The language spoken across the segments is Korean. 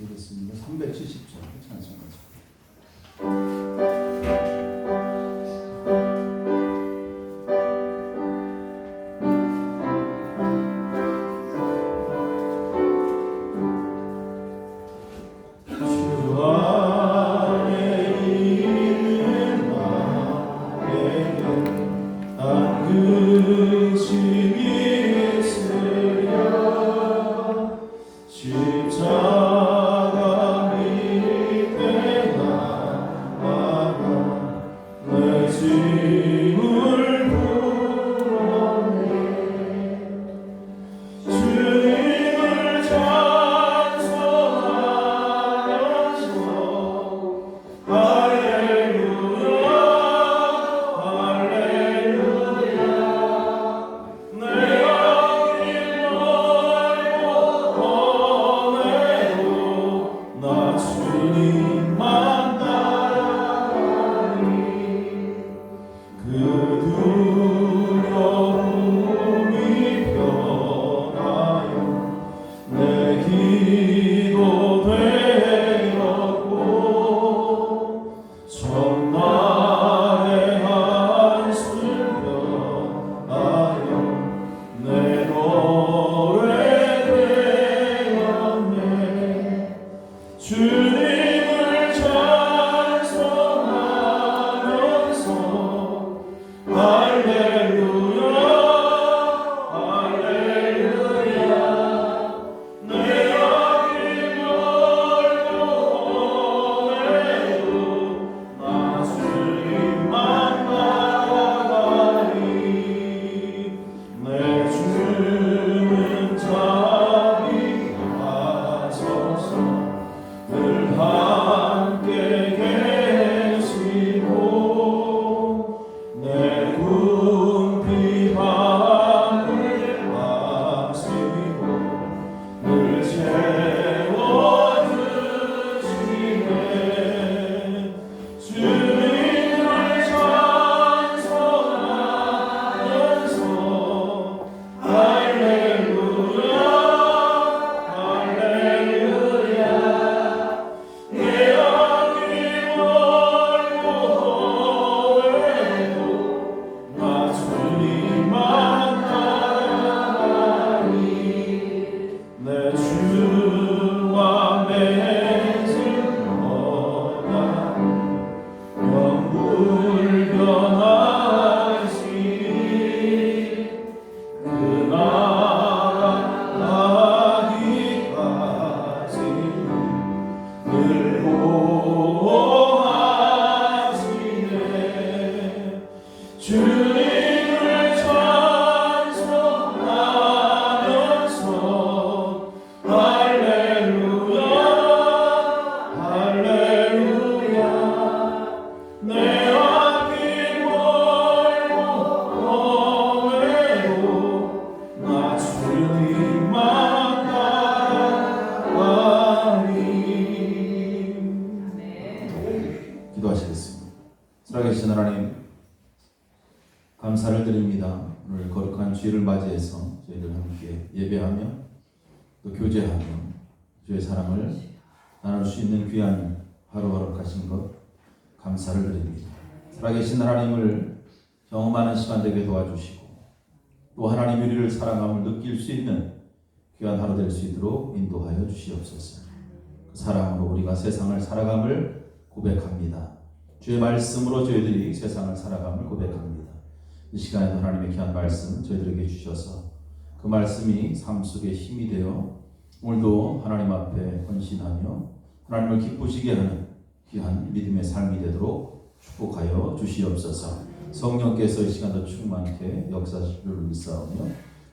드리겠습니다. 370절 찬송하죠. 기도하시겠습니다. 살아계신 하나님, 감사를 드립니다. 오늘 거룩한 주일을 맞이해서 저희들 함께 예배하며 또 교제하며 주의 사랑을 나눌 수 있는 귀한 하루하루 가신 것 감사를 드립니다. 살아계신 하나님을 경험하는 시간 되게 도와주시고 또 하나님 우리를 사랑함을 느낄 수 있는 귀한 하루 될 수 있도록 인도하여 주시옵소서. 그 사랑으로 우리가 세상을 살아감을 고백합니다. 주의 말씀으로 저희들이 세상을 살아감을 고백합니다. 이 시간에도 하나님의 귀한 말씀 저희들에게 주셔서 그 말씀이 삶 속에 힘이 되어 오늘도 하나님 앞에 헌신하며 하나님을 기쁘시게 하는 귀한 믿음의 삶이 되도록 축복하여 주시옵소서. 성령께서 이 시간도 충만케 역사하실 줄 믿사오며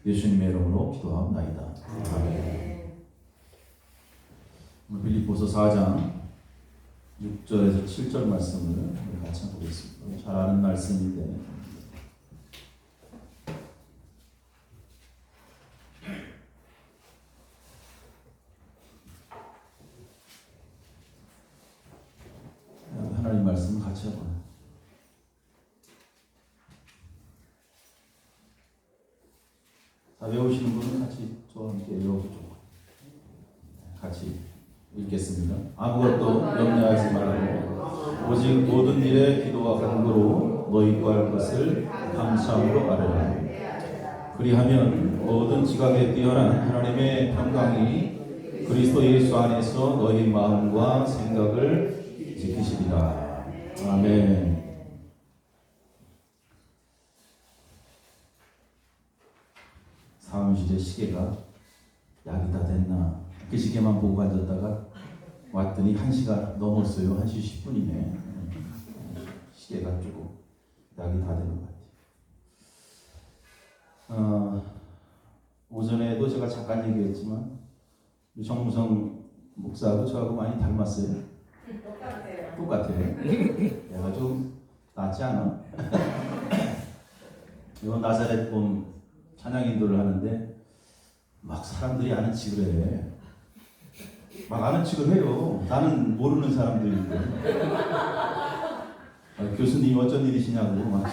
예수님의 이름으로 기도하옵나이다. 아멘. 오늘 빌립보서 4장 6절에서 7절 말씀을 같이 보겠습니다. 잘 아는 말씀인데 하나님 말씀을 같이 해봐요. 다 외우시는 분은 같이 저와 함께 외워보죠. 같이 읽겠습니다. 아무것도 염려하지 말고 오직 모든 일에 기도와 간구로 너희 구할 것을 감사함으로 아뢰라. 그리하면 모든 지각에 뛰어난 하나님의 평강이 그리스도 예수 안에서 너희 마음과 생각을 지키시리라. 아멘. 사무실의 시계가 약이 다 됐나 그 시계만 보고 앉았다가 왔더니 1시가 넘었어요. 1시 10분이네. 시계가 조금 약이 다 된 것 같아요. 오전에도 제가 잠깐 얘기했지만 정무성 목사하고 저하고 많이 닮았어요. 똑같아요. 내가 좀 낫지 않아? 이번 나사렛 봄 찬양 인도를 하는데 막 사람들이 아는 척을 해. 막 아는 척을 해요. 나는 모르는 사람들인데. 교수님 어쩐 일이시냐고 막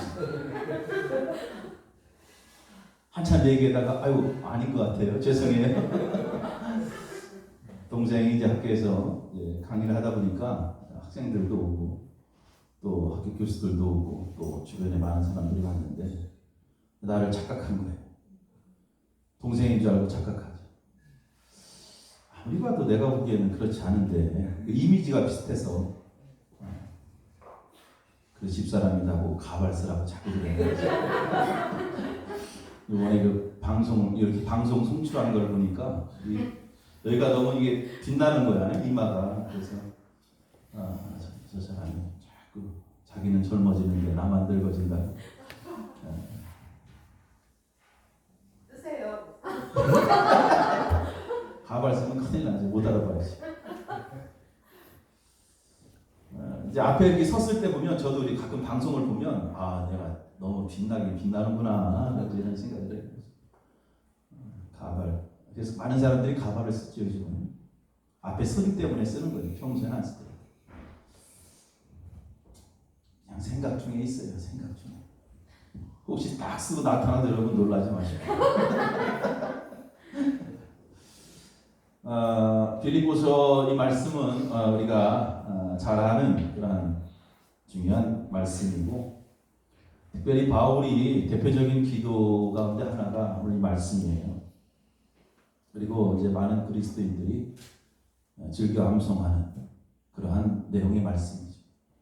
한참 얘기하다가 아유 아닌 것 같아요. 죄송해요. 동생이 이제 학교에서 이제 강의를 하다 보니까 학생들도 오고 또 학교 교수들도 오고 또 주변에 많은 사람들이 왔는데 나를 착각한 거예요. 동생인 줄 알고 착각하죠. 아무리 봐도 내가 보기에는 그렇지 않은데 그 이미지가 비슷해서 그 집사람이라고 가발 쓰라고 자꾸 그래요. 이번에 그 방송 이렇게 방송 송출하는 걸 보니까 여기가 너무 이게 빛나는 거야 이마가. 그래서 저 사람이 자꾸 자기는 젊어지는데 나만 늙어진다. 쓰세요. 가발 쓰면 큰일 나지. 못 알아봐야지. 이제 앞에 이렇게 섰을 때 보면 저도 우리 가끔 방송을 보면 아 내가 너무 빛나긴 빛나는구나 이런 생각을 해요. 가발. 그래서 많은 사람들이 가발을 쓰죠 요즘은. 앞에 서기 때문에 쓰는 거예요. 평소에는 안 쓰더라고요. 그냥 생각 중에 있어요. 생각 중에. 혹시 딱 쓰고 나타나도 여러분 놀라지 마시고. 빌립보서 이 말씀은 우리가 잘 아는 그런 중요한 말씀이고 특별히 바울이 대표적인 기도 가운데 하나가 오늘 이 말씀이에요. 그리고 이제 많은 그리스도인들이 즐겨 암송하는 그러한 내용의 말씀이죠.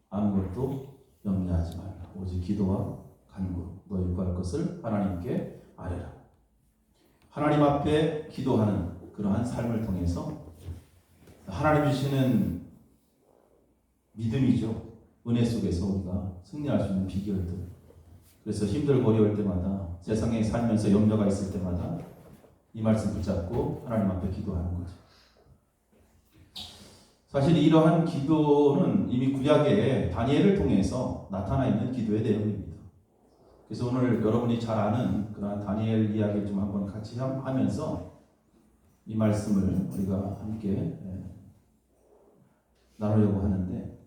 아무것도 염려하지 말라. 오직 기도와 간구 너희 구할 것을 하나님께 아뢰라. 하나님 앞에 기도하는 그러한 삶을 통해서 하나님 주시는 믿음이죠. 은혜 속에서 우리가 승리할 수 있는 비결들. 그래서 힘들고 어려울 때마다 세상에 살면서 염려가 있을 때마다 이 말씀 붙잡고 하나님 앞에 기도하는 거죠. 사실 이러한 기도는 이미 구약의 다니엘을 통해서 나타나 있는 기도의 내용입니다. 그래서 오늘 여러분이 잘 아는 그러한 다니엘 이야기를 좀 한번 같이 하면서 이 말씀을 우리가 함께 나누려고 하는데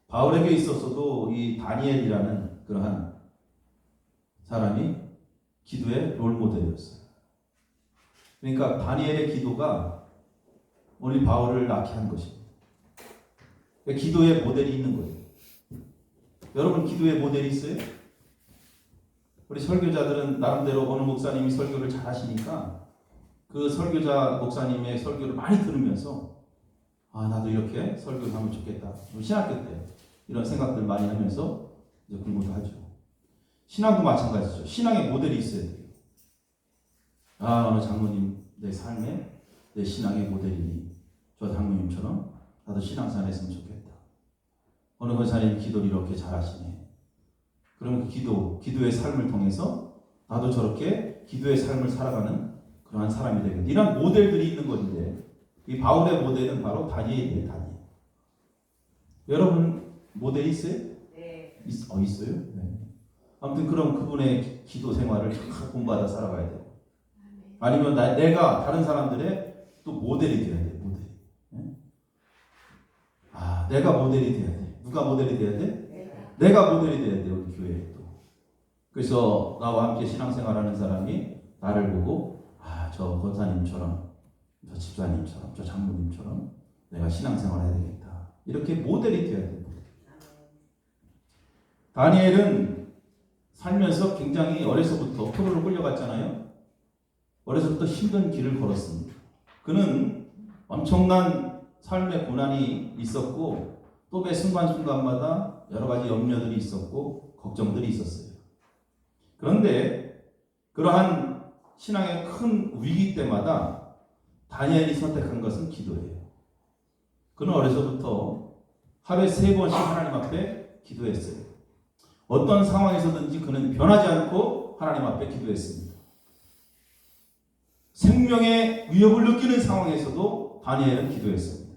바울에게 있어서도 이 다니엘이라는 그러한 사람이 기도의 롤모델이었어요. 그러니까 다니엘의 기도가 오늘 바울을 낳게 한 것입니다. 그러니까 기도의 모델이 있는 거예요. 여러분 기도의 모델이 있어요? 우리 설교자들은 나름대로 어느 목사님이 설교를 잘 하시니까 그 설교자 목사님의 설교를 많이 들으면서 아 나도 이렇게 설교를 하면 좋겠다. 신학교 때 이런 생각들 많이 하면서 이제 공부도 하죠. 신앙도 마찬가지죠. 신앙의 모델이 있어야 돼요. 아 어느 장로님 내 삶에 내 신앙의 모델이니 저 장로님처럼 나도 신앙생활 했으면 좋겠다. 어느 권사님 기도를 이렇게 잘하시네. 그럼 그 기도의 삶을 통해서 나도 저렇게 기도의 삶을 살아가는 그러한 사람이 되겠다. 이런 모델들이 있는 건데 이 바울의 모델은 바로 다니엘이에요. 다니엘. 여러분 모델이 있어요? 네. 있어요? 네. 아무튼 그럼 그분의 기도 생활을 잘 본받아 살아가야 돼요. 아니면 내가 다른 사람들의 또 모델이 돼야 돼요. 모델. 네? 아 내가 모델이 돼야 돼. 누가 모델이 돼야 돼? 내가 모델이 돼야 돼요. 우리 교회에 또. 그래서 나와 함께 신앙생활하는 사람이 나를 보고 아 저 권사님처럼 저 집사님처럼, 저 장모님처럼 내가 신앙생활을 해야 되겠다. 이렇게 모델이 되어야 됩니다. 다니엘은 살면서 굉장히 어려서부터 포로로 끌려갔잖아요. 어려서부터 힘든 길을 걸었습니다. 그는 엄청난 삶의 고난이 있었고 또 매 순간순간마다 여러 가지 염려들이 있었고 걱정들이 있었어요. 그런데 그러한 신앙의 큰 위기 때마다 다니엘이 선택한 것은 기도예요. 그는 어려서부터 하루에 3번씩 하나님 앞에 기도했어요. 어떤 상황에서든지 그는 변하지 않고 하나님 앞에 기도했습니다. 생명의 위협을 느끼는 상황에서도 다니엘은 기도했습니다.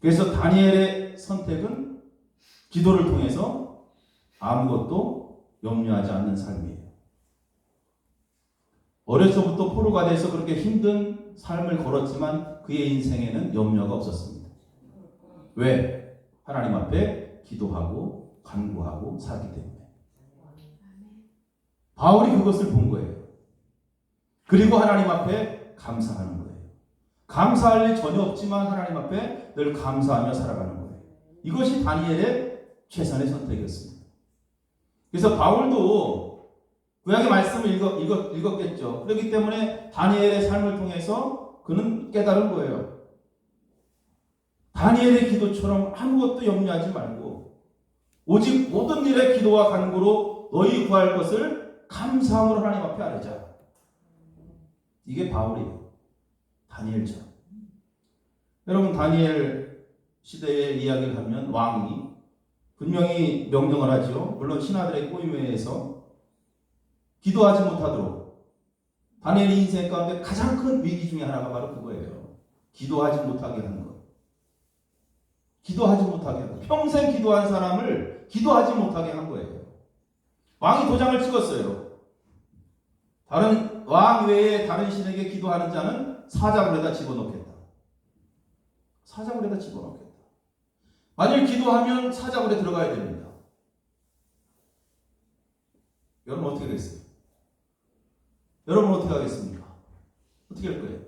그래서 다니엘의 선택은 기도를 통해서 아무것도 염려하지 않는 삶이에요. 어려서부터 포로가 돼서 그렇게 힘든 삶을 걸었지만 그의 인생에는 염려가 없었습니다. 왜? 하나님 앞에 기도하고 간구하고 살기 때문에. 바울이 그것을 본 거예요. 그리고 하나님 앞에 감사하는 거예요. 감사할 일 전혀 없지만 하나님 앞에 늘 감사하며 살아가는 거예요. 이것이 다니엘의 최선의 선택이었습니다. 그래서 바울도 구약의 말씀을 읽었겠죠. 그렇기 때문에 다니엘의 삶을 통해서 그는 깨달은 거예요. 다니엘의 기도처럼 아무것도 염려하지 말고 오직 모든 일에 기도와 간구로 너희 구할 것을 감사함으로 하나님 앞에 아뢰자. 이게 바울이에요. 다니엘처럼. 여러분 다니엘 시대의 이야기를 하면 왕이 분명히 명령을 하죠. 물론 신하들의 꼬임에 의해서 기도하지 못하도록. 다니엘의 인생 가운데 가장 큰 위기 중에 하나가 바로 그거예요. 기도하지 못하게 하는 것. 기도하지 못하게 하는 것. 평생 기도한 사람을 기도하지 못하게 한 거예요. 왕이 도장을 찍었어요. 다른 왕 외에 다른 신에게 기도하는 자는 사자굴에다 집어넣겠다. 사자굴에다 집어넣겠다. 만일 기도하면 사자굴에 들어가야 됩니다. 여러분 어떻게 됐어요? 여러분 어떻게 하겠습니까? 어떻게 할 거예요?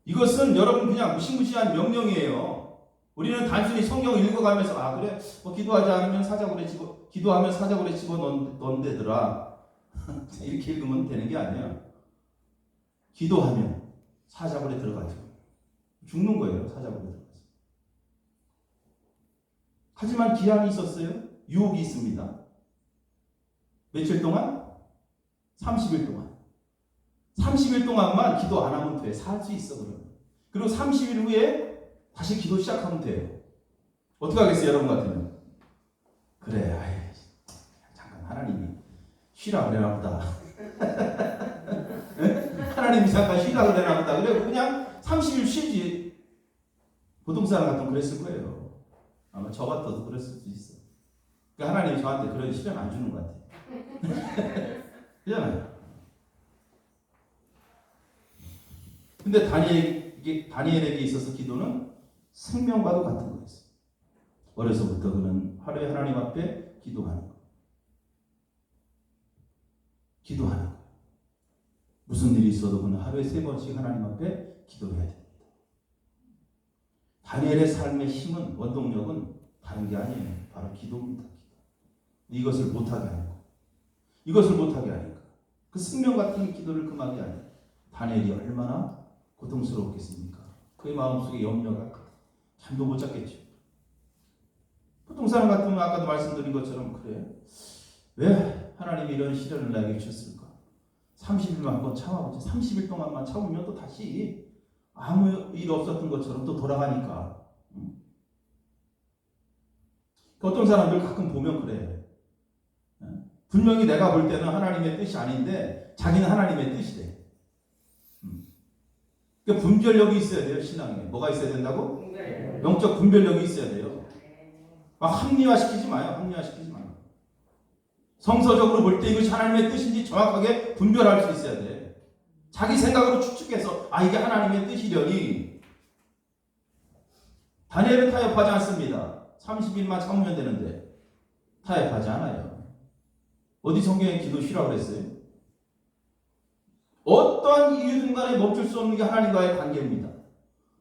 이것은 여러분 그냥 무시무시한 명령이에요. 우리는 단순히 성경을 읽어가면서 아 그래 기도하지 않으면 사자굴에 기도하면 사자굴에 집어넣는데더라 이렇게 읽으면 되는 게 아니에요. 기도하면 사자굴에 들어가죠. 죽는 거예요. 사자굴에 들어가서. 하지만 기한이 있었어요. 유혹이 있습니다. 며칠 동안? 30일 동안. 30일 동안만 기도 안 하면 돼. 살 수 있어 그러면. 그리고 30일 후에 다시 기도 시작하면 돼요. 어떻게 하겠어요 여러분 같으면? 그래 아이, 잠깐 하나님이 쉬라 그래나 보다. 하나님이 잠깐 쉬라 그래나 보다. 그래 그냥 30일 쉬지. 보통 사람 같으면 그랬을 거예요. 아마 저 같아도 그랬을 수도 있어. 그러니까 하나님이 저한테 그런 시간 안 주는 것 같아요. 그렇잖아요. 근데 다니엘에게 있어서 기도는 생명과도 같은 거였어요. 어려서부터 그는 하루에 하나님 앞에 기도하는 거. 기도하는 거. 무슨 일이 있어도 그는 하루에 3번씩 하나님 앞에 기도해야 됩니다. 다니엘의 삶의 힘은, 원동력은 다른 게 아니에요. 바로 기도입니다. 이것을 못하게 하는 거. 이것을 못하게 하니까. 그 생명 같은 기도를 금하게 하니 다니엘이 얼마나 고통스러웠겠습니까? 그의 마음속에 염려가 잠도 못 잤겠죠. 보통 사람 같으면 아까도 말씀드린 것처럼 그래. 왜 하나님이 이런 시련을 나에게 주셨을까? 30일만 한번 참아보지. 30일 동안만 참으면 또 다시 아무 일 없었던 것처럼 또 돌아가니까. 어떤 사람들 가끔 보면 그래. 분명히 내가 볼 때는 하나님의 뜻이 아닌데 자기는 하나님의 뜻이래. 그러니까 분별력이 있어야 돼요. 신앙에. 뭐가 있어야 된다고? 영적 분별력이 있어야 돼요. 막 합리화시키지 마요. 합리화시키지 마요. 성서적으로 볼 때 이것이 하나님의 뜻인지 정확하게 분별할 수 있어야 돼. 자기 생각으로 추측해서 아 이게 하나님의 뜻이려니. 다니엘은 타협하지 않습니다. 30일만 참으면 되는데 타협하지 않아요. 어디 성경에 기도 쉬라고 그랬어요? 어떠한 이유든 간에 멈출 수 없는 게 하나님과의 관계입니다.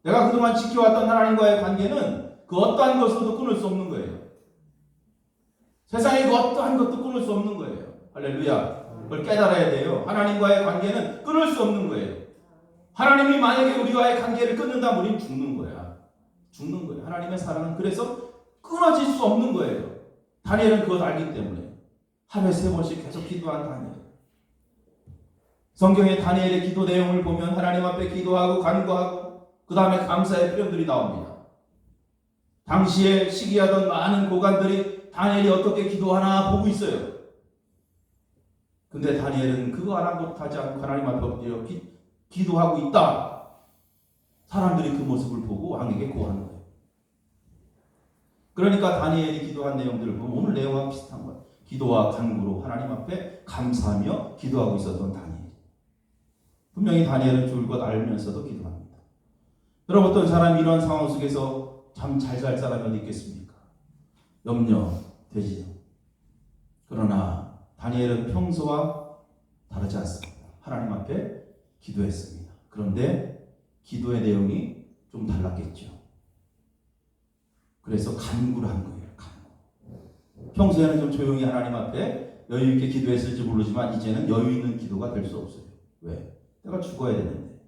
내가 그동안 지켜왔던 하나님과의 관계는 그 어떠한 것으로도 끊을 수 없는 거예요. 세상의 그 어떠한 것도 끊을 수 없는 거예요. 할렐루야. 그걸 깨달아야 돼요. 하나님과의 관계는 끊을 수 없는 거예요. 하나님이 만약에 우리와의 관계를 끊는다면 우리는 죽는 거야. 죽는 거예요. 하나님의 사랑은 그래서 끊어질 수 없는 거예요. 다니엘은 그것 알기 때문에 하루에 3번씩 계속 기도한 다니엘. 성경의 다니엘의 기도 내용을 보면 하나님 앞에 기도하고 간구하고 그 다음에 감사의 표현들이 나옵니다. 당시에 시기하던 많은 고관들이 다니엘이 어떻게 기도하나 보고 있어요. 근데 다니엘은 그거 아랑곳하지 않고 하나님 앞에 엎드려 기도하고 있다. 사람들이 그 모습을 보고 왕에게 고하는 거예요. 그러니까 다니엘이 기도한 내용들을 보면 오늘 내용과 비슷한 거예요. 기도와 간구로 하나님 앞에 감사하며 기도하고 있었던 다니엘. 분명히 다니엘은 죽을 것 알면서도 기도합니다. 여러분 어떤 사람이 이런 상황 속에서 참 잘 살 사람이 어디 있겠습니까? 염려되지요. 그러나 다니엘은 평소와 다르지 않습니다. 하나님 앞에 기도했습니다. 그런데 기도의 내용이 좀 달랐겠죠. 그래서 간구를 한 거예요. 간구. 평소에는 좀 조용히 하나님 앞에 여유 있게 기도했을지 모르지만 이제는 여유 있는 기도가 될 수 없어요. 왜? 내가 죽어야 되는데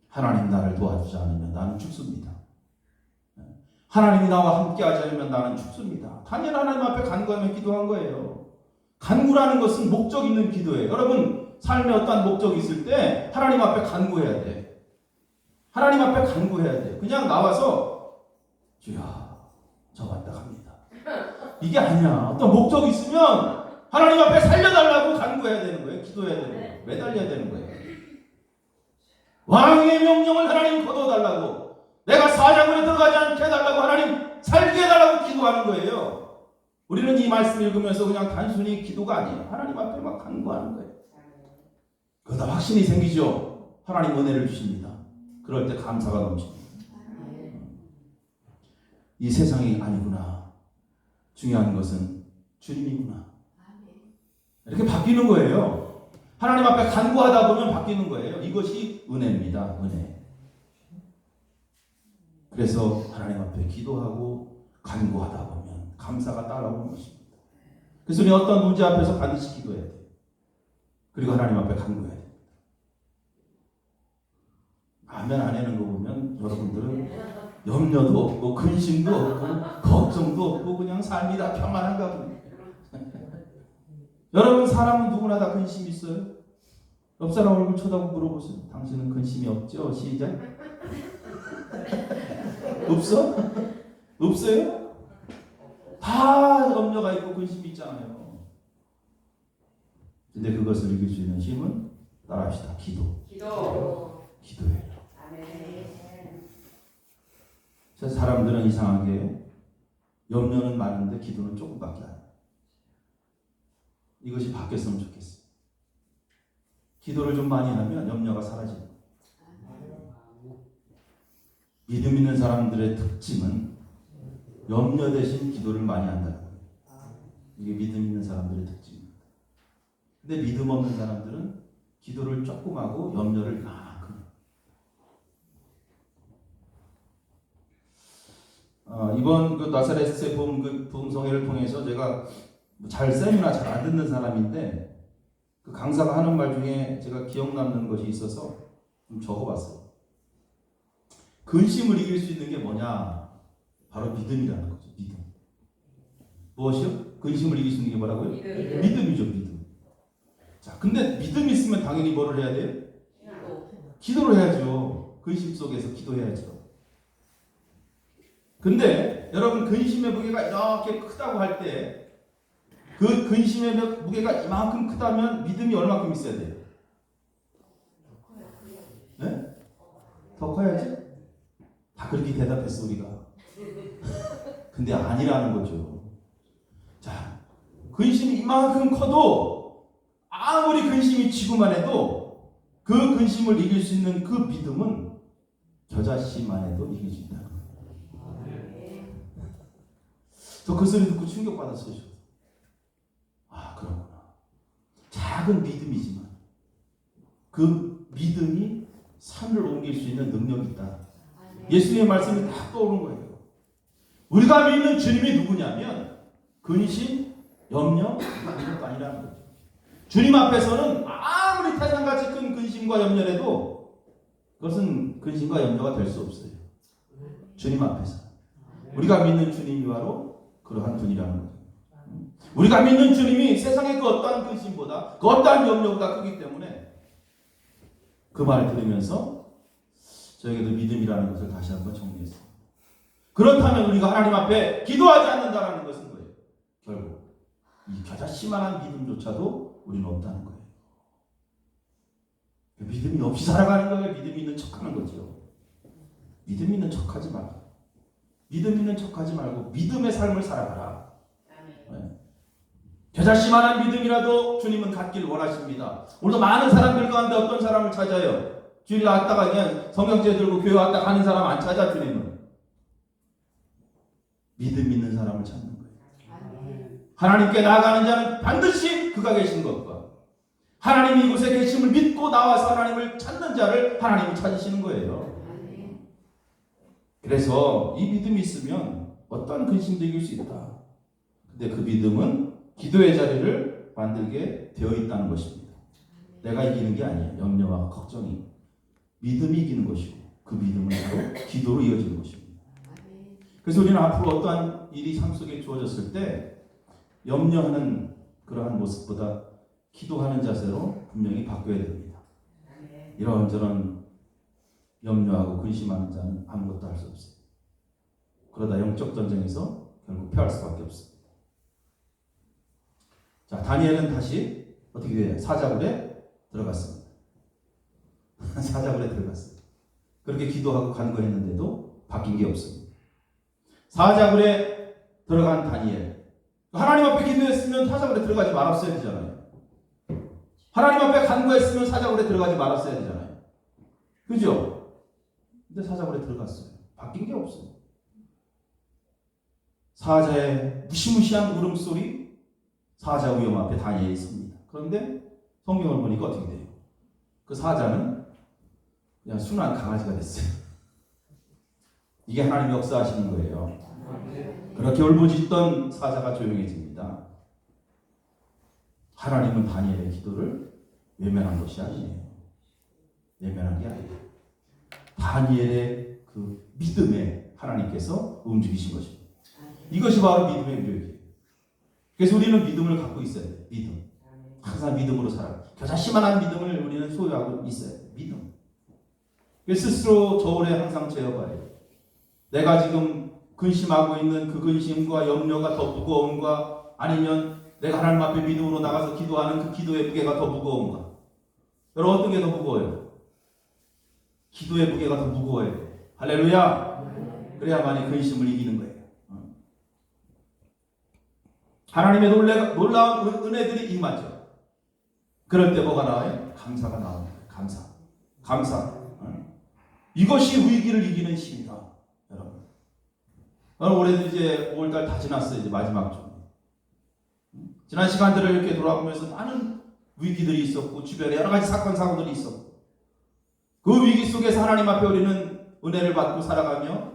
하나님 나를 도와주지 않으면 나는 죽습니다. 하나님이 나와 함께 하지 않으면 나는 죽습니다. 다니엘 하나님 앞에 간구하며 기도한 거예요. 간구라는 것은 목적 있는 기도예요. 여러분 삶에 어떠한 목적이 있을 때 하나님 앞에 간구해야 돼. 하나님 앞에 간구해야 돼. 그냥 나와서 주여 저 왔다 갑니다. 이게 아니야. 어떤 목적이 있으면 하나님 앞에 살려달라고 간구해야 되는 거예요. 기도해야 되는 거예요. 매달려야 되는 거예요. 왕의 명령을 하나님 거둬달라고, 내가 사자굴에 들어가지 않게 해달라고, 하나님 살게 해달라고 기도하는 거예요. 우리는 이 말씀 읽으면서 그냥 단순히 기도가 아니에요. 하나님 앞에 막 간구하는 거예요. 그러다 확신이 생기죠. 하나님 은혜를 주십니다. 그럴 때 감사가 넘칩니다. 이 세상이 아니구나. 중요한 것은 주님이구나. 이렇게 바뀌는 거예요. 하나님 앞에 간구하다 보면 바뀌는 거예요. 이것이 은혜입니다. 은혜. 그래서 하나님 앞에 기도하고 간구하다 보면 감사가 따라오는 것입니다. 그래서 우리 어떤 문제 앞에서 반드시 기도해야 돼요. 그리고 하나님 앞에 간구해야 돼요. 아멘 안 하는 거 보면 여러분들은 염려도 없고 근심도 없고 걱정도 없고 그냥 삶이 다 평안한가 봅니다. 여러분 사람은 누구나 다 근심이 있어요. 옆 사람 얼굴 쳐다보고 물어보세요. 당신은 근심이 없죠? 시작. 없어? 없어요? 다 염려가 있고 근심이 있잖아요. 근데 그것을 이길 수 있는 힘은 따라합시다. 기도예요. 사람들은 이상하게 염려는 많은데 기도는 조금밖에 안 해요. 이것이 바뀌었으면 좋겠어요. 기도를 좀 많이 하면 염려가 사라집니다. 믿음 있는 사람들의 특징은 염려 대신 기도를 많이 한다는 거예요. 이게 믿음 있는 사람들의 특징입니다. 근데 믿음 없는 사람들은 기도를 조금 하고 염려를 이만큼. 이번 그 나사렛의 부흥성회를 통해서 제가 잘 세미나 잘 안 듣는 사람인데 그 강사가 하는 말 중에 제가 기억 남는 것이 있어서 좀 적어봤어요. 근심을 이길 수 있는 게 뭐냐? 바로 믿음이라는 거죠. 믿음. 무엇이요? 근심을 이길 수 있는 게 뭐라고요? 믿음이죠. 믿음. 자, 근데 믿음이 있으면 당연히 뭐를 해야 돼요? 기도를 해야죠. 근심 속에서 기도해야죠. 근데 여러분 근심의 무게가 이렇게 크다고 할 때 그 근심의 무게가 이만큼 크다면 믿음이 얼마큼 있어야 돼요? 네? 더 커야지? 다 그렇게 대답했어 우리가. 근데 아니라는 거죠. 자, 근심이 이만큼 커도 아무리 근심이 지고만 해도 그 근심을 이길 수 있는 그 믿음은 저 자신만 해도 이길 수 있다는 거예요. 저 그 소리 듣고 충격받았어요. 아, 그렇구나. 작은 믿음이지만 그 믿음이 산을 옮길 수 있는 능력이 있다. 예수님의 말씀이 딱 떠오른 거예요. 우리가 믿는 주님이 누구냐면 근심, 염려, 이런 거 아니라는 거죠. 주님 앞에서는 아무리 태산같이 큰 근심과 염려라도 그것은 근심과 염려가 될 수 없어요. 주님 앞에서. 우리가 믿는 주님이 바로 그러한 분이라는 거죠. 우리가 믿는 주님이 세상의 그 어떠한 근심보다 그 어떠한 염려보다 크기 때문에 그 말을 들으면서 저에게도 믿음이라는 것을 다시 한번 정리했습니다. 그렇다면 우리가 하나님 앞에 기도하지 않는다는 것은 뭐예요? 결국 이 겨자씨만한 믿음조차도 우리는 없다는 거예요. 믿음이 없이 살아가는 거예요. 믿음이 있는 척하는 거죠. 믿음 있는 척하지 말고 믿음 있는 척하지 말고 믿음의 삶을 살아가라. 네. 겨자씨만한 믿음이라도 주님은 갖길 원하십니다. 오늘도 많은 사람들 가운데 어떤 사람을 찾아요? 주일 왔다가 그냥 성경책 들고 교회 왔다 가는 사람 안 찾아. 주님은 믿음 있는 사람을 찾는 거예요. 하나님께 나아가는 자는 반드시 그가 계신 것과 하나님이 이곳에 계심을 믿고 나와서 하나님을 찾는 자를 하나님이 찾으시는 거예요. 그래서 이 믿음이 있으면 어떠한 근심도 이길 수 있다. 근데 그 믿음은 기도의 자리를 만들게 되어 있다는 것입니다. 내가 이기는 게 아니에요. 염려와 걱정이. 믿음이 이기는 것이고 그 믿음은 바로 기도로 이어지는 것입니다. 그래서 우리는 앞으로 어떠한 일이 삶 속에 주어졌을 때 염려하는 그러한 모습보다 기도하는 자세로 분명히 바뀌어야 됩니다. 이런저런 염려하고 근심하는 자는 아무것도 할 수 없어요. 그러다 영적 전쟁에서 결국 패할 수밖에 없습니다. 자, 다니엘은 다시 어떻게 돼요? 사자굴에 들어갔습니다. 사자굴에 들어갔어요. 그렇게 기도하고 간구했는데도 바뀐 게 없습니다. 사자굴에 들어간 다니엘. 하나님 앞에 기도했으면 사자굴에 들어가지 말았어야 되잖아요. 하나님 앞에 간구했으면 사자굴에 들어가지 말았어야 되잖아요. 그죠? 근데 사자굴에 들어갔어요. 바뀐 게 없어요. 사자의 무시무시한 울음소리, 사자 위험 앞에 다니엘이 섭니다. 그런데 성경을 보니까 어떻게 돼요? 그 사자는 그냥 순한 강아지가 됐어요. 이게 하나님이 역사하시는 거예요. 그렇게 울부짖던 사자가 조용해집니다. 하나님은 다니엘의 기도를 외면한 것이 아니에요. 외면한 게 아니에요. 다니엘의 그 믿음에 하나님께서 움직이신 것입니다. 이것이 바로 믿음의 위력이에요. 그래서 우리는 믿음을 갖고 있어야 돼요. 믿음. 항상 믿음으로 살아요. 겨자씨만한 믿음을 우리는 소유하고 있어야 돼요. 믿음. 스스로 저울에 항상 재어봐요. 내가 지금 근심하고 있는 그 근심과 염려가 더 무거운가, 아니면 내가 하나님 앞에 믿음으로 나가서 기도하는 그 기도의 무게가 더 무거운가. 여러분, 어떤 게 더 무거워요? 기도의 무게가 더 무거워야 돼요. 할렐루야. 그래야만이 근심을 이기는 거예요. 하나님의 놀라운 은혜들이 임하죠. 그럴 때 뭐가 나와요? 감사가 나옵니다. 감사. 이것이 위기를 이기는 힘이다. 여러분. 올해도 이제 5월달 다 지났어요. 이제 마지막 주. 지난 시간들을 이렇게 돌아보면서 많은 위기들이 있었고 주변에 여러 가지 사건 사고들이 있었고 그 위기 속에서 하나님 앞에 우리는 은혜를 받고 살아가며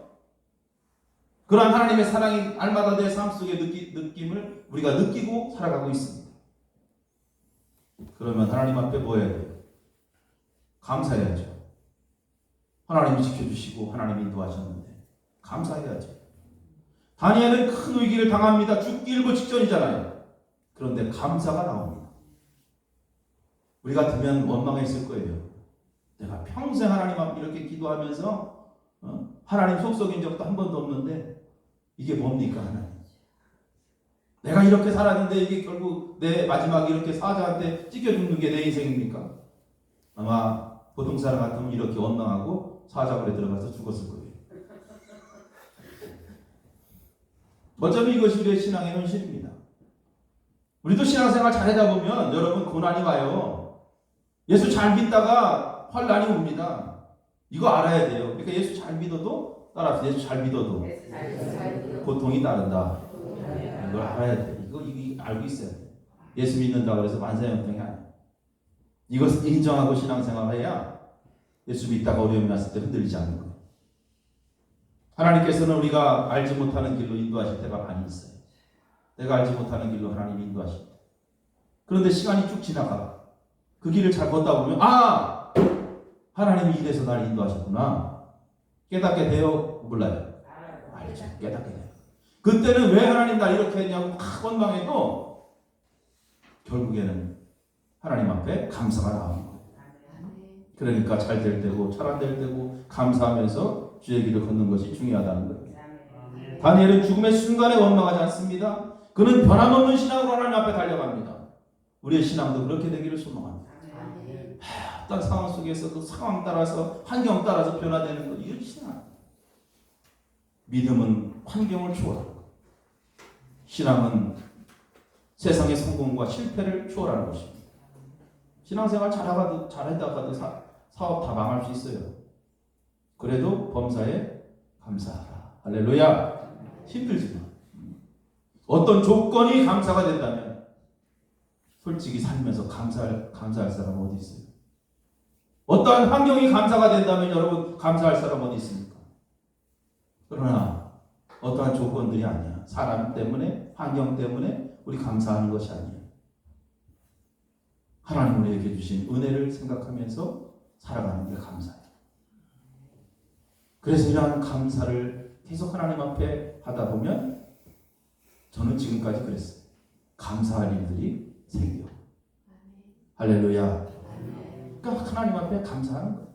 그러한 하나님의 사랑이 날마다 내 삶 속의 느낌을 우리가 느끼고 살아가고 있습니다. 그러면 하나님 앞에 뭐 해야 돼요? 감사해야죠. 하나님이 지켜주시고 하나님이 인도하셨는데 감사해야죠. 다니엘은 큰 위기를 당합니다. 죽기 일보 직전이잖아요. 그런데 감사가 나옵니다. 우리 같으면 원망했을 거예요. 내가 평생 하나님 앞에 이렇게 기도하면서 하나님 속속인 적도 한 번도 없는데 이게 뭡니까 하나님? 내가 이렇게 살았는데 이게 결국 내 마지막에 이렇게 사자한테 찢겨 죽는 게 내 인생입니까? 아마 보통 사람 같으면 이렇게 원망하고 사자굴에 들어가서 죽었을 거예요. 어차피 이것이 우리의 신앙의 현실입니다. 우리도 신앙생활 잘하다 보면 여러분 고난이 와요. 예수 잘 믿다가 환난이 옵니다. 이거 알아야 돼요. 그러니까 예수 잘 믿어도 따라서 예수 잘 믿어도 고통이 따른다. 이걸 알아야 돼. 이거 알고 있어야 돼. 예수 믿는다고 해서 만사형통이 아니에요. 이것을 인정하고 신앙생활해야 예수 믿다가 어려움이 났을 때 흔들리지 않는 거예요. 하나님께서는 우리가 알지 못하는 길로 인도하실 때가 많이 있어요. 내가 알지 못하는 길로 하나님이 인도하실 때. 그런데 시간이 쭉 지나가. 그 길을 잘 걷다 보면 하나님이 이래서 날 인도하셨구나. 깨닫게 돼요? 몰라요? 알죠. 깨닫게 돼요. 그때는 왜 하나님 날 이렇게 했냐고 막 원망해도 결국에는 하나님 앞에 감사가 나오는 거예요. 그러니까 잘 될 때고 잘 안 될 때고 감사하면서 주의 길을 걷는 것이 중요하다는 거예요. 다니엘은 죽음의 순간에 원망하지 않습니다. 그는 변함없는 신앙으로 하나님 앞에 달려갑니다. 우리의 신앙도 그렇게 되기를 소망합니다. 어떤 상황 속에서도 상황 따라서 환경 따라서 변화되는 것, 이게 신앙. 믿음은 환경을 초월하고 신앙은 세상의 성공과 실패를 초월하는 것입니다. 신앙생활 잘하다가도 사업 다 망할 수 있어요. 그래도 범사에 감사하라. 할렐루야. 힘들지만 어떤 조건이 감사가 된다면 솔직히 살면서 감사할 사람 어디 있어요? 어떠한 환경이 감사가 된다면 여러분 감사할 사람 어디 있습니까? 그러나 어떠한 조건들이 아니야. 사람 때문에, 환경 때문에 우리 감사하는 것이 아니에요. 하나님 우리에게 주신 은혜를 생각하면서 살아가는 게 감사해요. 그래서 이러한 감사를 계속 하나님 앞에 하다 보면 저는 지금까지 그랬어요. 감사할 일들이 생겨. 할렐루야. 그러니까 하나님 앞에 감사하는 거예요.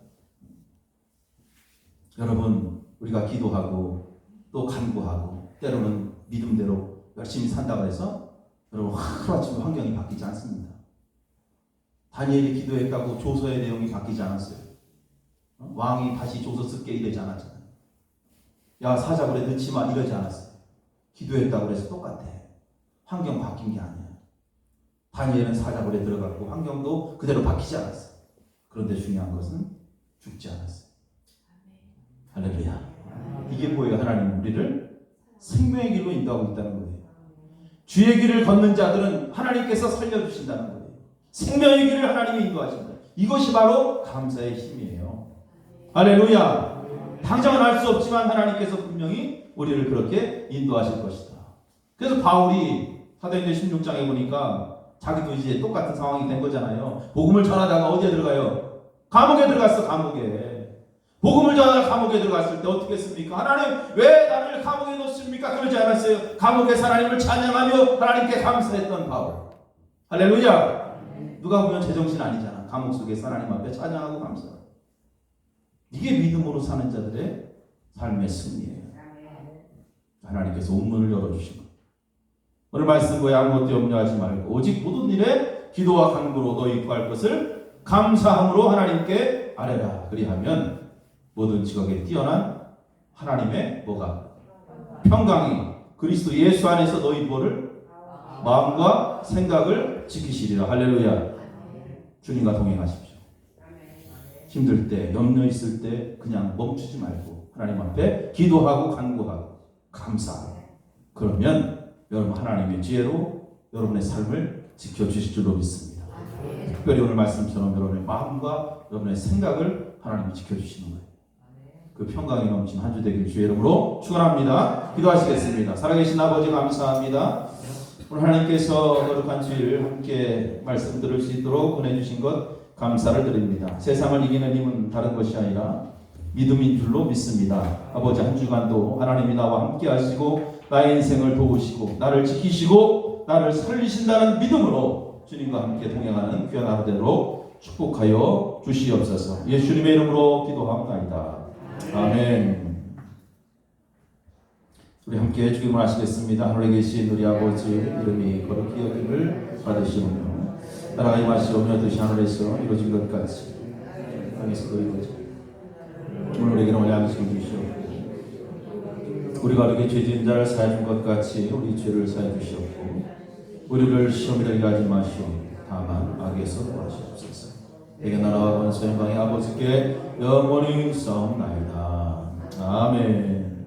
여러분, 우리가 기도하고 또 간구하고 때로는 믿음대로 열심히 산다고 해서 여러분 하루아침에 환경이 바뀌지 않습니다. 다니엘이 기도했다고 조서의 내용이 바뀌지 않았어요. 왕이 다시 조서 쓸게 이러지 않았잖아요. 야 사자굴에 넣지 마 이러지 않았어요. 기도했다고 해서 똑같아. 환경 바뀐 게 아니야. 다니엘은 사자굴에 들어갔고 환경도 그대로 바뀌지 않았어요. 그런데 중요한 것은 죽지 않았어요. 할렐루야. 이게 뭐예요? 하나님 우리를 생명의 길로 인도하고 있다는 거예요. 주의 길을 걷는 자들은 하나님께서 살려주신다는 거예요. 생명의 길을 하나님이 인도하신다. 이것이 바로 감사의 힘이에요. 할렐루야. 당장은 알 수 없지만 하나님께서 분명히 우리를 그렇게 인도하실 것이다. 그래서 바울이 사도행전 16장에 보니까 자기도 이제 똑같은 상황이 된 거잖아요. 복음을 전하다가 어디에 들어가요? 감옥에 들어갔어. 감옥에. 복음을 전하다가 감옥에 들어갔을 때 어떻게 했습니까? 하나님 왜 나를 감옥에 넣습니까? 그러지 않았어요. 감옥에서 하나님을 찬양하며 하나님께 감사했던 바울. 할렐루야. 누가 보면 제정신 아니잖아. 감옥 속에서 하나님 앞에 찬양하고 감사하고. 이게 믿음으로 사는 자들의 삶의 승리예요. 하나님께서 온문을 열어주신 것. 오늘 말씀 거에 아무것도 염려하지 말고 오직 모든 일에 기도와 간구로 너희 구할 것을 감사함으로 하나님께 아뢰라. 그리하면 모든 지각에 뛰어난 하나님의 뭐가? 평강이 그리스도 예수 안에서 너희 뭐를? 마음과 생각을 지키시리라. 할렐루야. 주님과 동행하십시오. 힘들 때, 염려 있을 때 그냥 멈추지 말고 하나님 앞에 기도하고 간구하고 감사하고 그러면 여러분 하나님의 지혜로 여러분의 삶을 지켜주실 줄로 믿습니다. 특별히 오늘 말씀처럼 여러분의 마음과 여러분의 생각을 하나님이 지켜주시는 거예요. 그 평강이 넘친 한 주 되길 주의 이름으로 축원합니다. 기도하시겠습니다. 살아계신 아버지 감사합니다. 오늘 하나님께서 거룩한 주일을 함께 말씀 들을 수 있도록 보내주신 것 감사를 드립니다. 세상을 이기는 힘은 다른 것이 아니라 믿음인 줄로 믿습니다. 아버지 한 주간도 하나님이 나와 함께 하시고 나의 인생을 도우시고 나를 지키시고 나를 살리신다는 믿음으로 주님과 함께 동행하는 귀한 하루 되도록 축복하여 주시옵소서. 예수님의 이름으로 기도합니다. 아멘. 우리 함께 주기만 하시겠습니다. 하늘에 계신 우리 아버지 이름이 거룩히 여김을 받으시오며 나라가 임하시오며 뜻이 하늘에서 이루어진 것 같이 땅에서도 이루어지고 오늘 우리에게는 원래 양식을 주시옵고 우리가 우리에게 죄진 자를 사해 준 것 같이 우리 죄를 사해 주시옵고 우리를 시험에 들게 하지 마시오 다만 악에서 구하시옵소서. 내게 나라와 권세 영광의 아버지께 영원히 싸움나이다. 아멘.